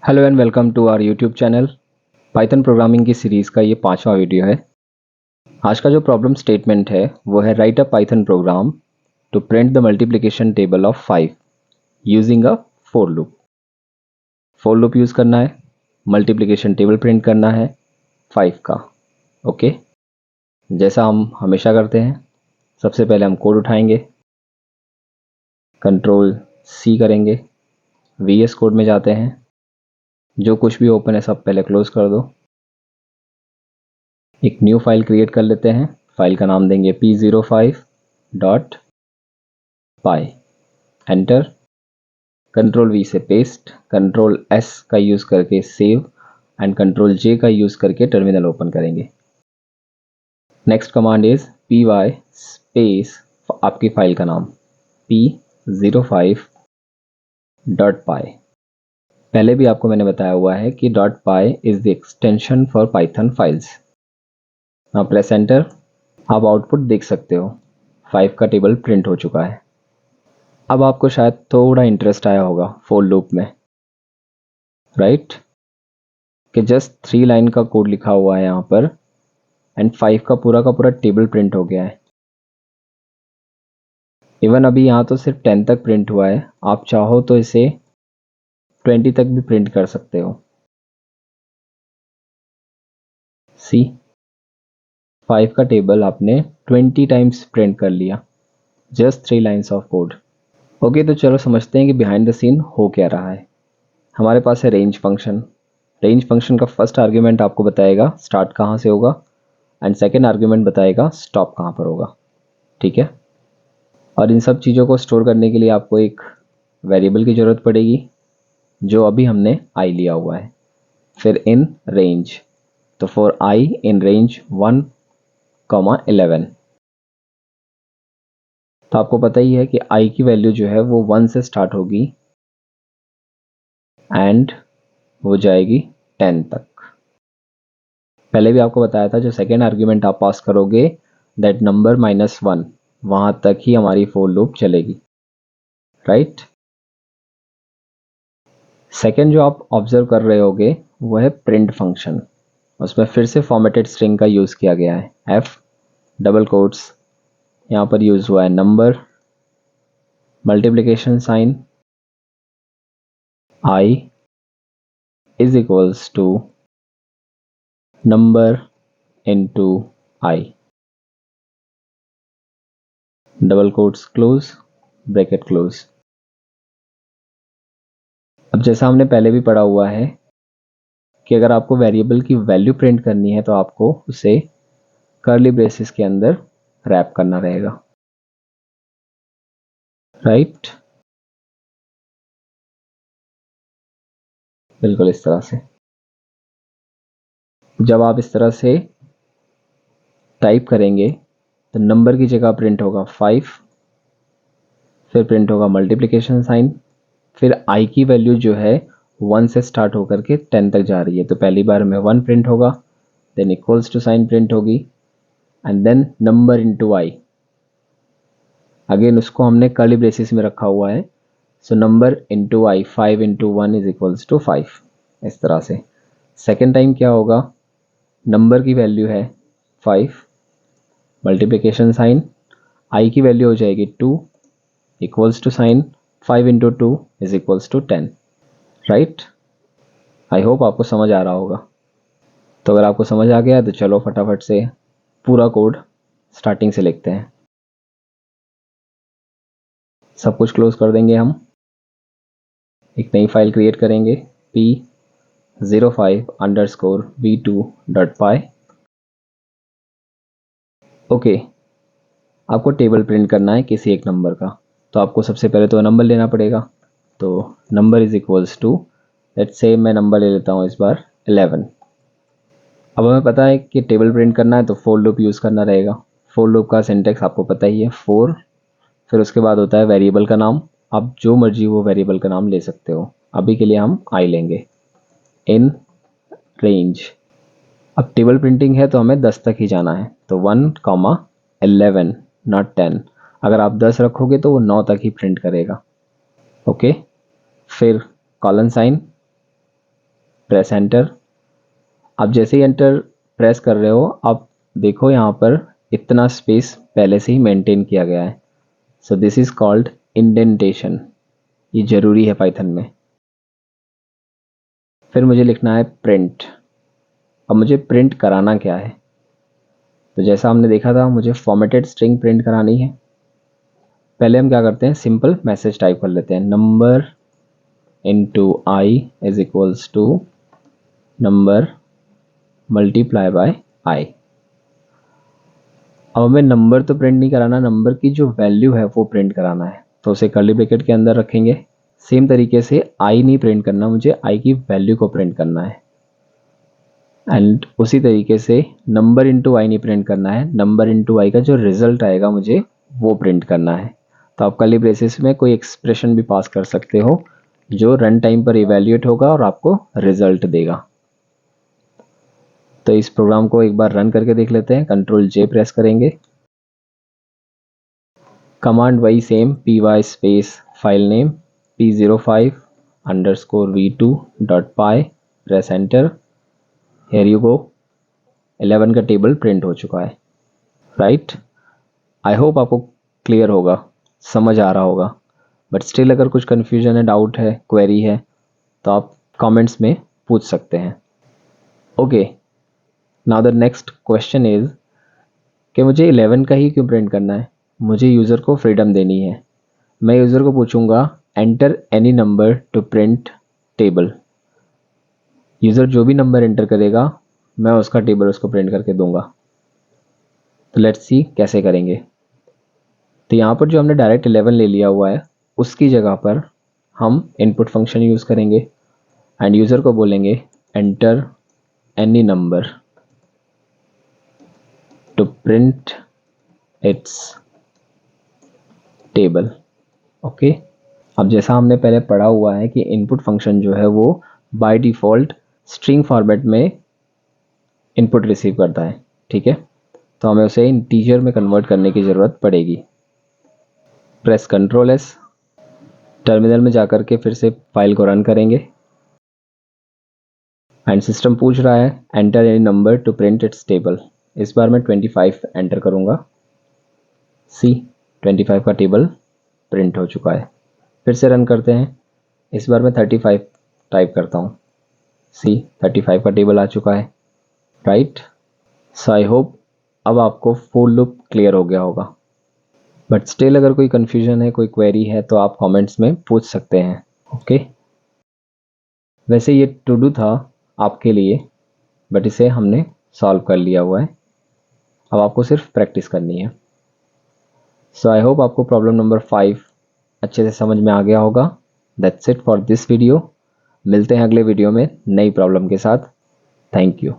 Hello and welcome to our YouTube channel. Python programming की series का ये 5वां वीडियो है। आज का जो प्रॉब्लम स्टेटमेंट है वो है write a Python program to print the multiplication table of 5 using a for loop. For loop use करना है, मल्टीप्लिकेशन टेबल प्रिंट करना है 5 का। ओके, जैसा हम हमेशा करते हैं, सबसे पहले हम कोड उठाएंगे, कंट्रोल सी करेंगे, VS कोड में जाते हैं, जो कुछ भी ओपन है सब पहले क्लोज कर दो। एक न्यू फाइल क्रिएट कर लेते हैं। फाइल का नाम देंगे p05.py। एंटर, कंट्रोल V से पेस्ट, कंट्रोल S का यूज़ करके सेव एंड कंट्रोल J का यूज़ करके टर्मिनल ओपन करेंगे। Next command is py space आपकी फाइल का नाम p05.py। पहले भी आपको मैंने बताया हुआ है कि .py is the extension for Python files. now press enter. आप आउटपुट देख सकते हो, 5 का टेबल प्रिंट हो चुका है। अब आपको शायद थोड़ा इंटरेस्ट आया होगा फोर लूप में, राइट? कि जस्ट 3 लाइन का कोड लिखा हुआ है यहाँ पर एंड 5 का पूरा टेबल प्रिंट हो गया है। इवन अभी यहाँ तो सिर्फ 10 तक प्रिंट हुआ है, आप चाहो तो इसे 20 तक भी प्रिंट कर सकते हो। सी, 5 का टेबल आपने 20 टाइम्स प्रिंट कर लिया, just 3 lines of code. Okay, तो चलो समझते हैं कि बिहाइंड द सीन हो क्या रहा है। हमारे पास है रेंज फंक्शन। रेंज फंक्शन का फर्स्ट आर्ग्यूमेंट आपको बताएगा स्टार्ट कहाँ से होगा एंड सेकेंड आर्ग्यूमेंट बताएगा स्टॉप कहाँ पर होगा, ठीक है? और इन सब चीज़ों को स्टोर करने के लिए आपको एक वेरिएबल की ज़रूरत पड़ेगी, जो अभी हमने आई लिया हुआ है। फिर इन रेंज, तो फॉर आई इन रेंज 1,11। तो आपको पता ही है कि आई की वैल्यू जो है वो 1 से स्टार्ट होगी एंड वो जाएगी 10 तक। पहले भी आपको बताया था जो सेकेंड आर्ग्यूमेंट आप पास करोगे दैट नंबर -1, वहां तक ही हमारी फोर लूप चलेगी, राइट? सेकेंड जो आप ऑब्जर्व कर रहे होगे वो है प्रिंट फंक्शन। उसमें फिर से फॉर्मेटेड स्ट्रिंग का यूज़ किया गया है, F डबल कोट्स, यहाँ पर यूज़ हुआ है number, multiplication sign, I is equals to number into I, double quotes close, bracket close. अब जैसा हमने पहले भी पढ़ा हुआ है कि अगर आपको वेरिएबल की वैल्यू प्रिंट करनी है तो आपको उसे कर्ली ब्रेसेस के अंदर रैप करना रहेगा, राइट? बिल्कुल इस तरह से। जब आप इस तरह से टाइप करेंगे तो नंबर की जगह प्रिंट होगा 5, फिर प्रिंट होगा मल्टीप्लिकेशन साइन, फिर आई की वैल्यू जो है 1 से स्टार्ट होकर के 10 तक जा रही है, तो पहली बार में 1 प्रिंट होगा, then equals to sign print होगी and then number into I. Again उसको हमने कर्ली ब्रेसेस में रखा हुआ है, so number into I, 5 into 1 is equals to 5। इस तरह से सेकेंड टाइम क्या होगा, नंबर की वैल्यू है 5, मल्टीप्लिकेशन साइन, आई की वैल्यू हो जाएगी 2, equals to sign 5 into 2 is equals to 10, right? I hope आपको समझ आ रहा होगा। तो अगर आपको समझ आ गया तो चलो फटाफट से पूरा कोड स्टार्टिंग से लिखते हैं। सब कुछ क्लोज कर देंगे हम, एक नई फाइल क्रिएट करेंगे p05_v2.py। ओके, आपको टेबल प्रिंट करना है किसी एक नंबर का, तो आपको सबसे पहले तो नंबर लेना पड़ेगा। तो number is equals to, let's say मैं नंबर ले लेता हूँ इस बार 11। अब हमें पता है कि टेबल प्रिंट करना है तो फोर लूप यूज़ करना रहेगा। फोर लूप का सिंटेक्स आपको पता ही है, फोर, फिर उसके बाद होता है वेरिएबल का नाम। आप जो मर्जी वो वेरिएबल का नाम ले सकते हो, अभी के लिए हम आई लेंगे। इन रेंज, अब टेबल प्रिंटिंग है तो हमें 10 तक ही जाना है, तो 1,11 नॉट 10। अगर आप 10 रखोगे तो वो 9 तक ही प्रिंट करेगा, ओके? फिर कॉलन साइन, प्रेस एंटर। आप जैसे ही एंटर प्रेस कर रहे हो आप देखो यहाँ पर इतना स्पेस पहले से ही मेंटेन किया गया है। So this is called indentation. ये ज़रूरी है पाइथन में। फिर मुझे लिखना है प्रिंट। अब मुझे प्रिंट कराना क्या है, तो जैसा हमने देखा था मुझे फॉर्मेटेड स्ट्रिंग प्रिंट करानी है। पहले हम क्या करते हैं, सिंपल मैसेज टाइप कर लेते हैं, number into I is equals to number multiply by I. अब हमें नंबर तो प्रिंट नहीं कराना, नंबर की जो वैल्यू है वो प्रिंट कराना है, तो उसे कर्ली ब्रैकेट के अंदर रखेंगे। सेम तरीके से आई नहीं प्रिंट करना, मुझे आई की वैल्यू को प्रिंट करना है। एंड उसी तरीके से नंबर इंटू आई नहीं प्रिंट करना है, नंबर इंटू आई का जो रिजल्ट आएगा मुझे वो प्रिंट करना है। तो आप कर्ली ब्रेसेस में कोई एक्सप्रेशन भी पास कर सकते हो जो रन टाइम पर इवैल्यूएट होगा और आपको रिजल्ट देगा। तो इस प्रोग्राम को एक बार रन करके देख लेते हैं। कंट्रोल जे प्रेस करेंगे, कमांड वही same, py space file name p05_v2.py, press enter. Here you go, 11 का टेबल प्रिंट हो चुका है, राइट। आई होप आपको क्लियर होगा, समझ आ रहा होगा। बट स्टिल अगर कुछ कन्फ्यूजन है, डाउट है, क्वेरी है तो आप कमेंट्स में पूछ सकते हैं। Okay, now the next question is कि मुझे 11 का ही क्यों प्रिंट करना है। मुझे यूज़र को फ्रीडम देनी है। मैं यूज़र को पूछूंगा enter any number two print table. User जो भी नंबर एंटर करेगा मैं उसका टेबल उसको प्रिंट करके दूंगा। तो लेट्स सी कैसे करेंगे। तो यहाँ पर जो हमने डायरेक्ट 11 ले लिया हुआ है उसकी जगह पर हम इनपुट फंक्शन यूज़ करेंगे एंड यूज़र को बोलेंगे enter any number two print it's table. Okay, अब जैसा हमने पहले पढ़ा हुआ है कि इनपुट फंक्शन जो है वो बाय डिफ़ॉल्ट स्ट्रिंग फॉर्मेट में इनपुट रिसीव करता है, ठीक है। तो हमें उसे इंटीजर में कन्वर्ट करने की ज़रूरत पड़ेगी। प्रेस कंट्रोल एस, टर्मिनल में जाकर के फिर से फाइल को रन करेंगे एंड सिस्टम पूछ रहा है enter any number two print it's table. इस बार मैं 25 एंटर करूँगा। सी 25 का टेबल प्रिंट हो चुका है। फिर से रन करते हैं, इस बार मैं 35 टाइप करता हूँ। सी 35 का टेबल आ चुका है, राइट। सो आई होप अब आपको फुल लूप क्लियर हो गया होगा। बट स्टिल अगर कोई कन्फ्यूजन है, कोई क्वेरी है तो आप कमेंट्स में पूछ सकते हैं। ओके, वैसे ये टू डू था आपके लिए, बट इसे हमने सॉल्व कर लिया हुआ है। अब आपको सिर्फ प्रैक्टिस करनी है। सो आई होप आपको प्रॉब्लम नंबर 5 अच्छे से समझ में आ गया होगा। That's it for this video. मिलते हैं अगले वीडियो में नई प्रॉब्लम के साथ। Thank you.